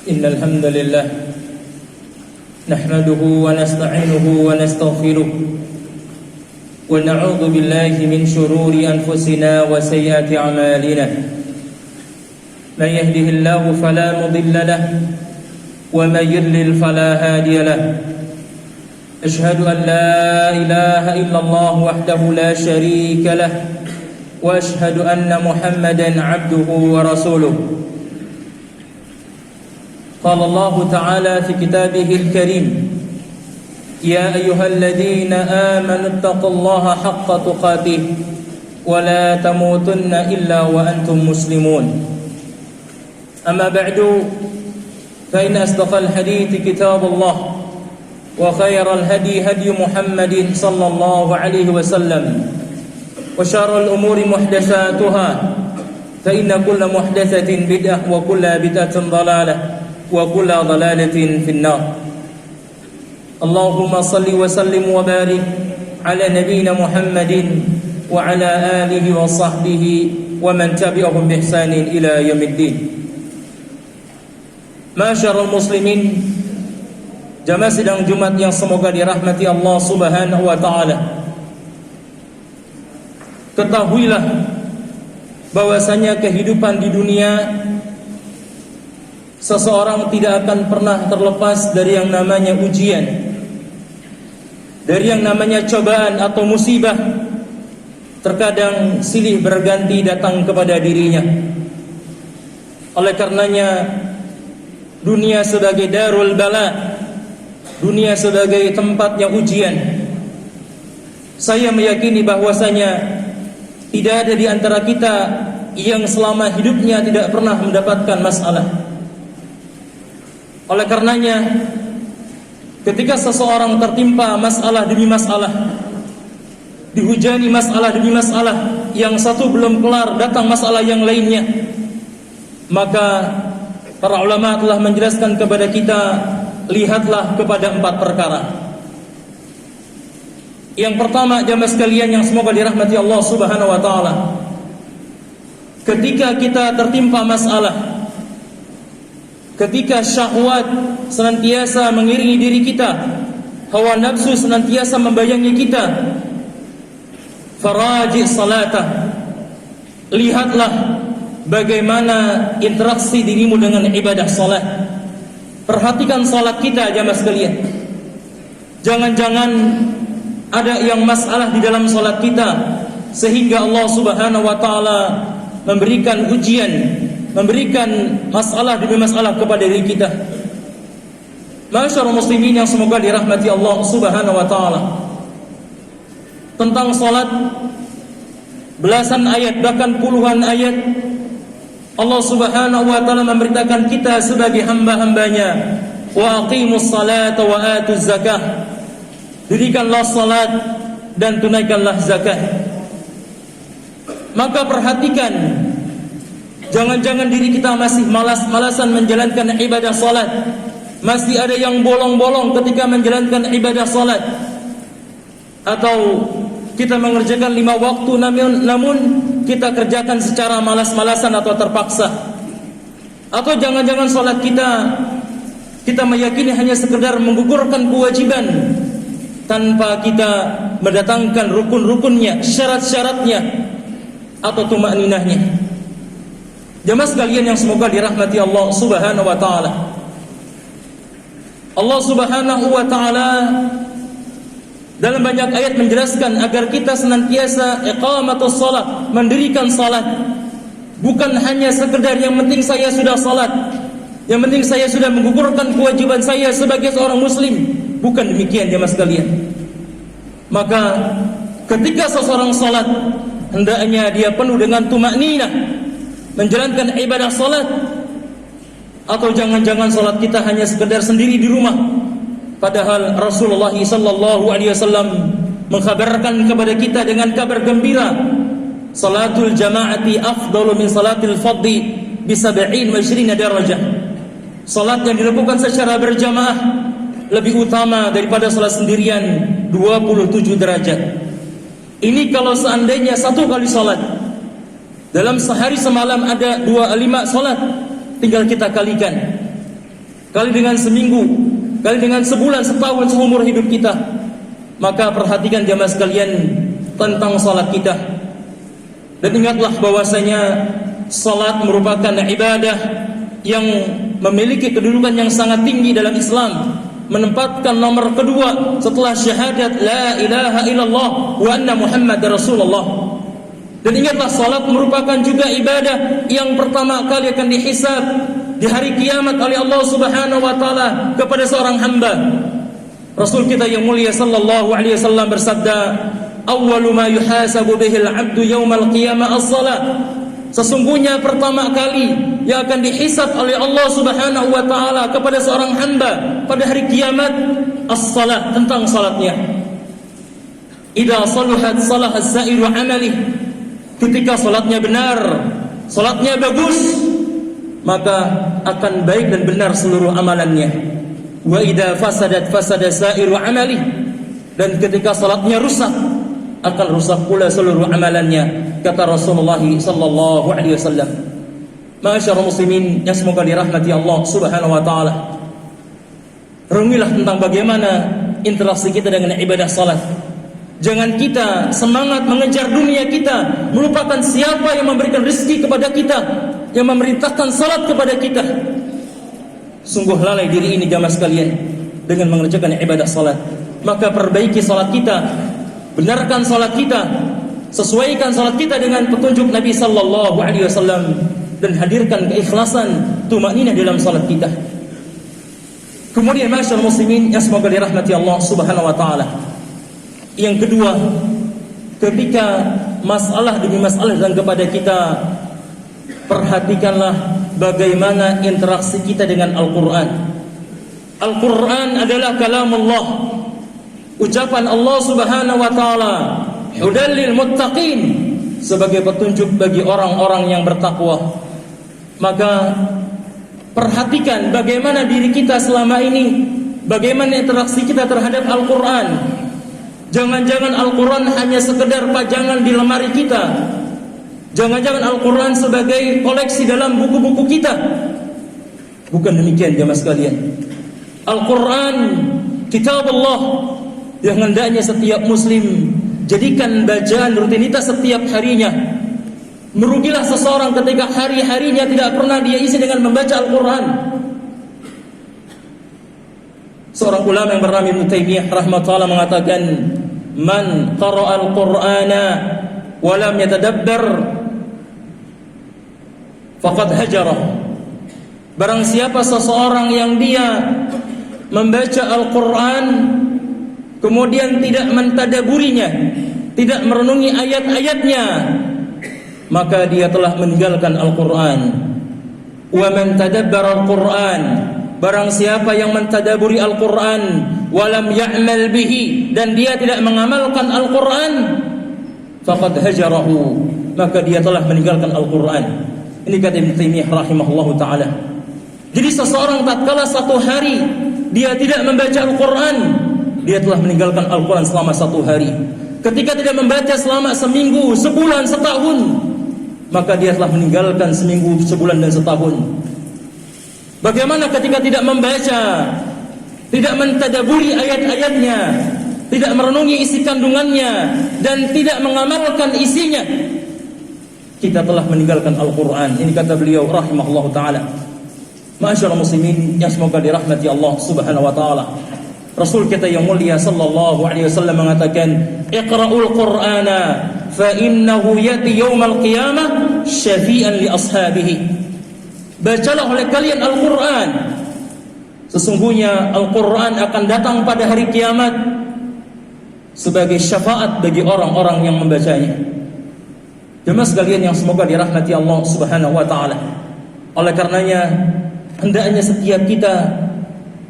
إن الحمد لله نحمده ونستعينه ونستغفره ونعوذ بالله من شرور أنفسنا وسيئات أعمالنا من يهده الله فلا مضل له ومن يضلل فلا هادي له أشهد أن لا إله إلا الله وحده لا شريك له وأشهد أن محمدا عبده ورسوله قال الله تعالى في كتابه الكريم يا أيها الذين آمنوا اتقوا الله حق تقاته ولا تموتن إلا وأنتم مسلمون أما بعد فإن أصدق الحديث كتاب الله وخير الهدي هدي محمد صلى الله عليه وسلم وشر الأمور محدثاتها فإن كل محدثة بدعة وكل بدعة ضلالة وكل ضلالة في النار اللهم صل وسلم وبارك على نبينا محمد وعلى آله وصحبه ومن تبعهم بإحسان إلى يوم الدين. Masyarul muslimin, jamaah sidang Jumat yang semoga dirahmati Allah Subhanahu wa taala. Ketahuilah bahwasanya kehidupan di dunia seseorang tidak akan pernah terlepas dari yang namanya ujian, dari yang namanya cobaan atau musibah. Terkadang silih berganti datang kepada dirinya. Oleh karenanya dunia sebagai darul bala, dunia sebagai tempatnya ujian. Saya meyakini bahwasanya tidak ada di antara kita yang selama hidupnya tidak pernah mendapatkan masalah. Oleh karenanya ketika seseorang tertimpa masalah demi masalah, dihujani masalah demi masalah, yang satu belum kelar datang masalah yang lainnya, maka para ulama telah menjelaskan kepada kita, lihatlah kepada 4 perkara. Yang pertama, jamaah sekalian yang semoga dirahmati Allah Subhanahu wa taala, ketika kita tertimpa masalah, ketika syahwat senantiasa mengiringi diri kita, hawa nafsu senantiasa membayangi kita, faraji salatah, lihatlah bagaimana interaksi dirimu dengan ibadah salat. Perhatikan salat kita jamaah sekalian. Jangan-jangan ada yang masalah di dalam salat kita sehingga Allah Subhanahu wa taala memberikan ujian, memberikan masalah demi masalah kepada diri kita. Masyarul muslimin yang semoga dirahmati Allah Subhanahu wa taala. Tentang salat belasan ayat, bahkan puluhan ayat Allah Subhanahu wa taala memberitakan kita sebagai hamba-hambanya, wa aqimus salata wa atuz zakah. Dirikanlah salat dan tunaikanlah zakat. Maka perhatikan, jangan-jangan diri kita masih malas-malasan menjalankan ibadah salat. Masih ada yang bolong-bolong ketika menjalankan ibadah salat. Atau kita mengerjakan 5 waktu namun kita kerjakan secara malas-malasan atau terpaksa. Atau jangan-jangan salat kita meyakini hanya sekedar menggugurkan kewajiban tanpa kita mendatangkan rukun-rukunnya, syarat-syaratnya atau tumakninahnya. Jamaah sekalian yang semoga dirahmati Allah Subhanahu wa taala. Allah Subhanahu wa taala dalam banyak ayat menjelaskan agar kita senantiasa iqamatus shalah, mendirikan salat. Bukan hanya sekedar yang penting saya sudah salat, yang penting saya sudah menggugurkan kewajiban saya sebagai seorang muslim. Bukan demikian jemaah sekalian. Maka ketika seseorang salat, hendaknya dia penuh dengan tumakninah menjalankan ibadah salat. Atau jangan-jangan salat kita hanya sekedar sendiri di rumah, padahal Rasulullah sallallahu alaihi wasallam mengkhabarkan kepada kita dengan kabar gembira, salatul jamaati afdalu min salatil fardhi bi 70 wa 20 darajah. Salat yang dilakukan secara berjamaah lebih utama daripada salat sendirian 27 derajat. Ini kalau seandainya satu kali salat. Dalam sehari semalam ada 25 salat, tinggal kita kalikan. kali dengan seminggu, kali dengan sebulan, setahun, seumur hidup kita. Maka perhatikan jamaah sekalian tentang salat kita. Dan ingatlah bahwasanya salat merupakan ibadah yang memiliki kedudukan yang sangat tinggi dalam Islam, menempatkan nomor kedua setelah syahadat la ilaha illallah wa anna Muhammadar Rasulullah. Dan ingatlah salat merupakan juga ibadah yang pertama kali akan dihisab di hari kiamat oleh Allah Subhanahu wa taala kepada seorang hamba. Rasul kita yang mulia sallallahu alaihi wasallam bersabda, "Awwalu ma yuhasabu bihi al-'abdu yaumal qiyamah as-shalah." Sesungguhnya pertama kali yang akan dihisab oleh Allah Subhanahu wa taala kepada seorang hamba pada hari kiamat as-shalah, tentang salatnya. Idza salahat salaha as-sa'iru 'amalihi. Ketika salatnya benar, salatnya bagus, maka akan baik dan benar seluruh amalannya. Wa idza fasadat fasada sa'iru 'amalihi. Dan ketika salatnya rusak, akan rusak pula seluruh amalannya, kata Rasulullah sallallahu alaihi wasallam. Ma'asyiral muslimin yang semoga dirahmati Allah Subhanahu wa taala. Renungilah tentang bagaimana interaksi kita dengan ibadah salat. Jangan kita semangat mengejar dunia kita, melupakan siapa yang memberikan rezeki kepada kita, yang memerintahkan salat kepada kita. Sungguh lalai diri ini jamaah sekalian dengan mengerjakan ibadah salat. Maka perbaiki salat kita, benarkan salat kita, sesuaikan salat kita dengan petunjuk Nabi sallallahu alaihi wasallam, dan hadirkan keikhlasan, tumakninah dalam salat kita. Kemudian ma'asyiral muslimin yang semoga dirahmati Allah Subhanahu wa taala. Yang kedua, ketika masalah demi masalah datang kepada kita, perhatikanlah bagaimana interaksi kita dengan Al-Quran. Al-Quran adalah kalamullah, ucapan Allah Subhanahu wa taala, hudal lil muttaqin, sebagai petunjuk bagi orang-orang yang bertakwa. Maka perhatikan bagaimana diri kita selama ini, bagaimana interaksi kita terhadap Al-Quran. Jangan-jangan Al-Quran hanya sekedar pajangan di lemari kita. Jangan-jangan Al-Quran sebagai koleksi dalam buku-buku kita. Bukan demikian jamaah sekalian. Al-Quran kitab Allah yang hendaknya setiap muslim jadikan bacaan rutinitas setiap harinya. Merugilah seseorang ketika hari-harinya tidak pernah dia isi dengan membaca Al-Quran. Seorang ulama yang bernama Ibnu Taimiyah rahimahullah mengatakan, "Man qara'a al-Qur'ana wa lam yatadabbar faqad hajarah." Barang siapa seseorang yang dia membaca Al-Quran kemudian tidak mentadaburinya, tidak merenungi ayat-ayatnya, maka dia telah meninggalkan Al-Quran. Wa man tadabbara Al-Quran, barang siapa yang mentadaburi Al-Quran walam ya'mal bihi, dan dia tidak mengamalkan Al-Quran, faqad hajarahu, maka dia telah meninggalkan Al-Quran. Ini kata Ibnu Taimiyah rahimahullahu taala. Jadi seseorang tatkala satu hari dia tidak membaca Al-Quran, dia telah meninggalkan Al-Quran selama satu hari. Ketika tidak membaca selama seminggu, sebulan, setahun, maka dia telah meninggalkan seminggu, sebulan, dan setahun. Bagaimana ketika tidak membaca, tidak mentadaburi ayat-ayatnya, tidak merenungi isi kandungannya, dan tidak mengamalkan isinya, kita telah meninggalkan Al-Quran. Ini kata beliau rahimahullah ta'ala. Ma'asyiral muslimin yang semoga dirahmati Allah Subhanahu wa ta'ala. Rasul kita yang mulia sallallahu alaihi wasallam mengatakan, "Iqra'ul Qur'ana fa innahu yati yaumal qiyamah syafi'an li ashabihi." Bacalah oleh kalian Al-Quran. Sesungguhnya Al-Quran akan datang pada hari kiamat sebagai syafaat bagi orang-orang yang membacanya. Jemaah sekalian yang semoga dirahmati Allah Subhanahu wa ta'ala. Oleh karenanya hendaknya setiap kita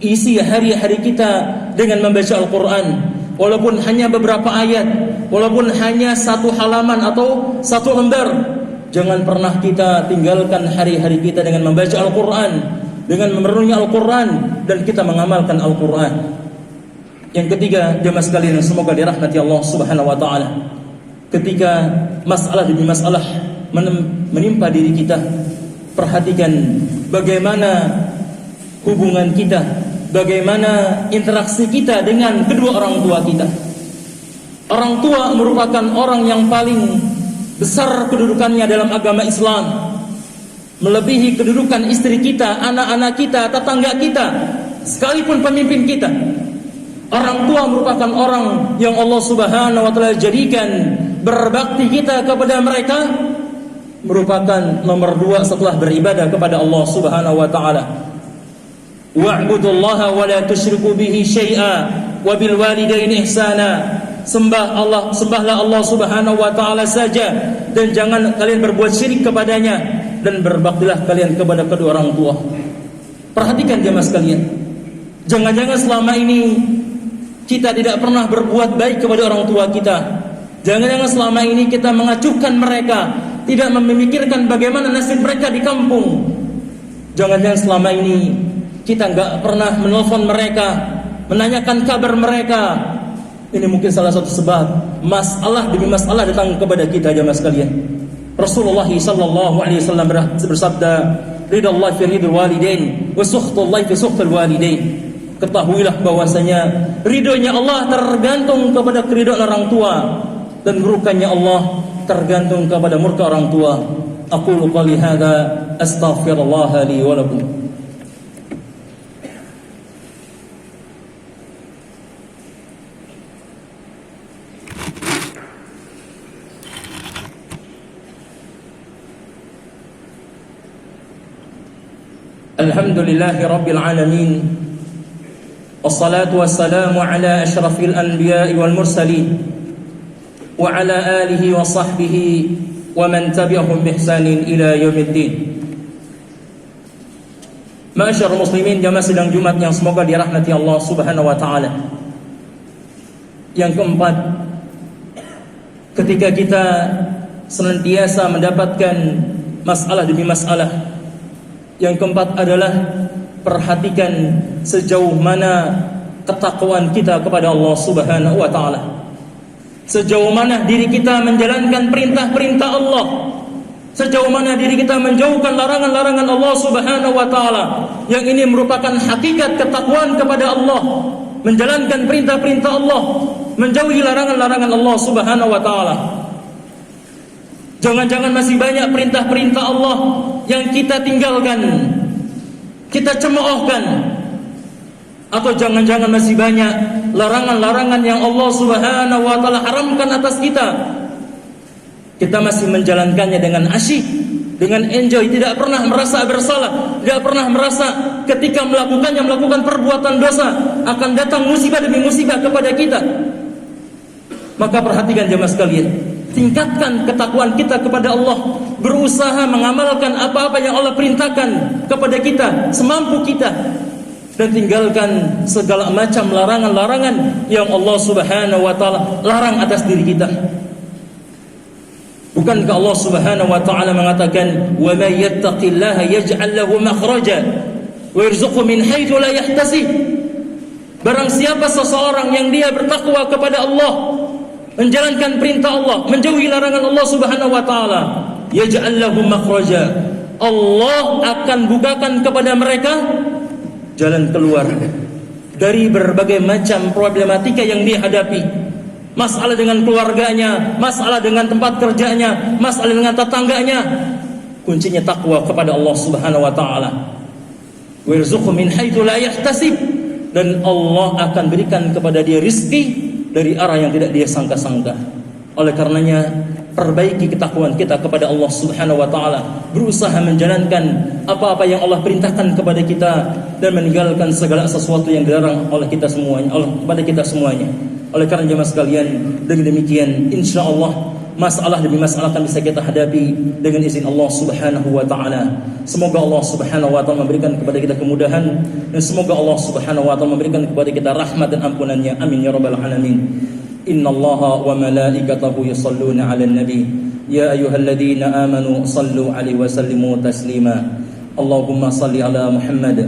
isi hari-hari kita dengan membaca Al-Quran, walaupun hanya beberapa ayat, walaupun hanya satu halaman atau satu lembar. Jangan pernah kita tinggalkan hari-hari kita dengan membaca Al-Quran, dengan merenungi Al-Quran, dan kita mengamalkan Al-Quran. Yang ketiga, jemaah sekalian yang semoga dirahmati Allah Subhanahu wa ta'ala, ketika masalah demi masalah menimpa diri kita, perhatikan bagaimana hubungan kita, bagaimana interaksi kita dengan kedua orang tua kita. Orang tua merupakan orang yang paling besar kedudukannya dalam agama Islam, melebihi kedudukan istri kita, anak-anak kita, tetangga kita, sekalipun pemimpin kita. Orang tua merupakan orang yang Allah Subhanahu wa taala jadikan berbakti kita kepada mereka merupakan nomor 2 setelah beribadah kepada Allah Subhanahu wa taala. Wa'budullaha wa la tusyriku bihi syai'a wa bil walidaini ihsana. Sembahlah Allah Subhanahu wa taala saja dan jangan kalian berbuat syirik kepadanya, dan berbaktilah kalian kepada kedua orang tua. Perhatikan jemaah sekalian, jangan-jangan selama ini kita tidak pernah berbuat baik kepada orang tua kita. Jangan-jangan selama ini kita mengacuhkan mereka, tidak memikirkan bagaimana nasib mereka di kampung. Jangan-jangan selama ini kita enggak pernah menelpon mereka, menanyakan kabar mereka. Ini mungkin salah satu sebab masalah demi masalah datang kepada kita jemaah sekalian. Rasulullah sallallahu alaihi wasallam bersabda, "Ridallah fi ridul walidain wa sukhtullah fi sukhtil walidain." Ketahuilah bahwasanya ridhonya Allah tergantung kepada keridhaan orang tua, dan murkanya Allah tergantung kepada murka orang tua. Aqulu qali hadza astaghfirullah li wa lakum. Alhamdulillahi rabbil alamin. Wassalatu wassalamu ala asyrafil anbiya'i wal mursalin wa ala alihi wa sahbihi wa man tabi'ahum bi ihsanin ila yaumiddin. Ma'asyiral muslimin, jamaah sidang Jumat yang semoga dirahmati Allah Subhanahu wa taala. Yang keempat, ketika kita senantiasa mendapatkan masalah demi masalah, yang keempat adalah perhatikan sejauh mana ketakwaan kita kepada Allah Subhanahu wa taala. Sejauh mana diri kita menjalankan perintah-perintah Allah, sejauh mana diri kita menjauhkan larangan-larangan Allah Subhanahu wa taala. Yang ini merupakan hakikat ketakwaan kepada Allah, menjalankan perintah-perintah Allah, menjauhi larangan-larangan Allah Subhanahu wa taala. Jangan-jangan masih banyak perintah-perintah Allah yang kita tinggalkan, kita cemoohkan, atau jangan-jangan masih banyak larangan-larangan yang Allah Subhanahu wa taala haramkan atas kita. Kita masih menjalankannya dengan asyik, dengan enjoy, tidak pernah merasa bersalah, tidak pernah merasa ketika melakukan perbuatan dosa akan datang musibah demi musibah kepada kita. Maka perhatikan jemaah sekalian, tingkatkan ketakwaan kita kepada Allah, berusaha mengamalkan apa-apa yang Allah perintahkan kepada kita semampu kita, dan tinggalkan segala macam larangan-larangan yang Allah Subhanahu wa taala larang atas diri kita. Bukankah Allah Subhanahu wa taala mengatakan, "Wa may yattaqillaha yaj'al lahu makhraja wa yarzuqhu min haitsu la yahtasib." Barang siapa seseorang yang dia bertakwa kepada Allah, menjalankan perintah Allah, menjauhi larangan Allah Subhanahu wa taala, yaj'al lahu makhraja, Allah akan bukakan kepada mereka jalan keluar dari berbagai macam problematika yang dihadapi. Masalah dengan keluarganya, masalah dengan tempat kerjanya, masalah dengan tetangganya. Kuncinya takwa kepada Allah Subhanahu wa taala. Wa yarzuqhu min haitsu la yahtasib, dan Allah akan berikan kepada dia rizki dari arah yang tidak dia sangka-sangka. Oleh karenanya, perbaiki ketakwaan kita kepada Allah Subhanahu wa taala, berusaha menjalankan apa-apa yang Allah perintahkan kepada kita dan meninggalkan segala sesuatu yang dilarang oleh kita semuanya, kepada kita semuanya. Oleh karena jemaah sekalian, dengan demikian insyaallah masalah demi masalah akan bisa kita hadapi dengan izin Allah Subhanahu wa taala. Semoga Allah Subhanahu wa taala memberikan kepada kita kemudahan, dan semoga Allah Subhanahu wa taala memberikan kepada kita rahmat dan ampunannya. Amin ya rabbal alamin. Innallaha wa malaikatahu yusholluna 'alan nabi ya ayyuhalladzina amanu shallu 'alaihi wa sallimu taslima. Allahumma shalli 'ala Muhammad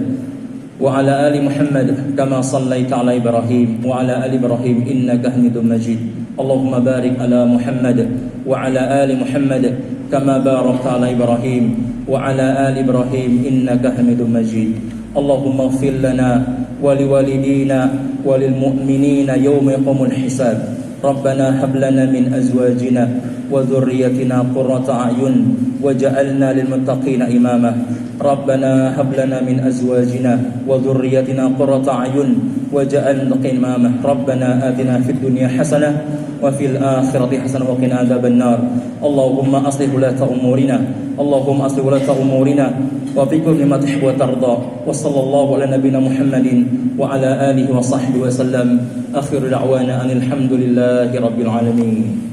wa 'ala ali Muhammad kama shallaita 'ala Ibrahim wa 'ala ali Ibrahim innaka Hamidum Majid. Allahumma barik 'ala Muhammad wa 'ala ali Muhammad kama barakta 'ala Ibrahim wa 'ala ali Ibrahim innaka Hamidum Majid. Allahumma ighfir lana wa liwalidina wa lil mu'minina yawma yaqumul hisab. Rabbana hab lana min azwajina wa dhurriyyatina qurrata a'yun waj'alna lil muttaqina imama. Rabbana hab lana min azwajina wa dhurriyyatina qurrata a'yun waj'alna lil muttaqina imama. Rabbana atina fid dunya hasanah wa fil akhirati hasanah wa qina adzaban nar. Allahumma aslih ulata umurina. Allahumma aslih ulata umurina wa fi kulli ma tuhibbu wa tarda. Wa sallallahu ala nabiyyina Muhammadin wa ala alihi wa sahbihi wa sallam. Akhiru da'wana anil hamdulillahi rabbil alamin.